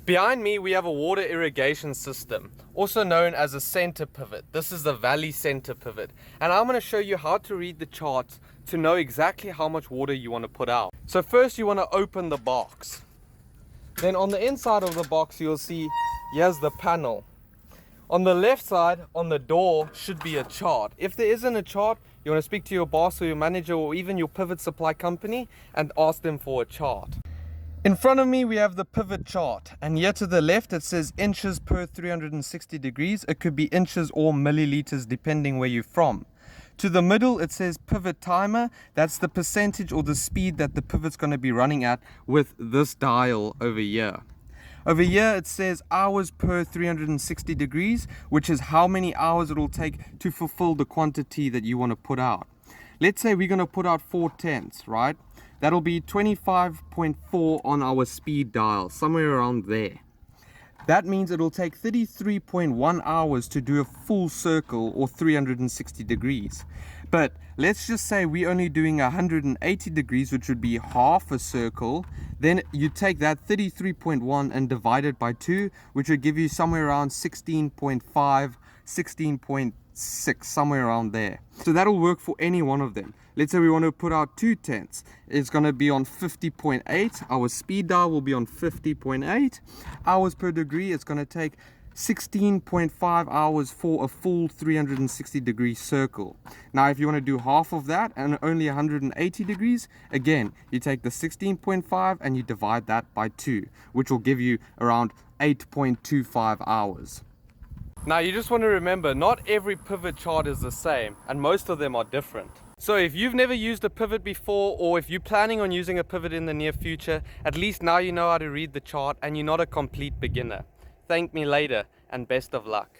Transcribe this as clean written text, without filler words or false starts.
Behind me we have a water irrigation system, also known as a center pivot. This is the valley center pivot, and I'm going to show you how to read the charts to know exactly how much water you want to put out. So first you want to open the box. Then on the inside of the box you'll see here's the panel. On the left side on the door should be a chart. If there isn't a chart, you want to speak to your boss or your manager or even your pivot supply company and ask them for a chart. In front of me we have the pivot chart, and here to the left it says inches per 360 degrees. It could be inches or milliliters depending where you're from. To the middle it says pivot timer. That's the percentage or the speed that the pivot's going to be running at with this dial over here. Over here it says hours per 360 degrees, which is how many hours it will take to fulfill the quantity that you want to put out. Let's say we're going to put out 4 tenths, right? That'll be 25.4 on our speed dial, somewhere around there. That means it'll take 33.1 hours to do a full circle or 360 degrees. But let's just say we're only doing 180 degrees, which would be half a circle. Then you take that 33.1 and divide it by 2, which would give you somewhere around 16.5, 16.6, somewhere around there. So that'll work for any one of them. Let's say we want to put out 2 tenths. It's going to be on 50.8. Our speed dial will be on 50.8 hours per degree. It's going to take 16.5 hours for a full 360 degree circle. Now if you want to do half of that and only 180 degrees, again you take the 16.5 and you divide that by 2, which will give you around 8.25 hours. Now you just want to remember, not every pivot chart is the same and most of them are different. So if you've never used a pivot before, or if you're planning on using a pivot in the near future, at least now you know how to read the chart and you're not a complete beginner. Thank me later and best of luck.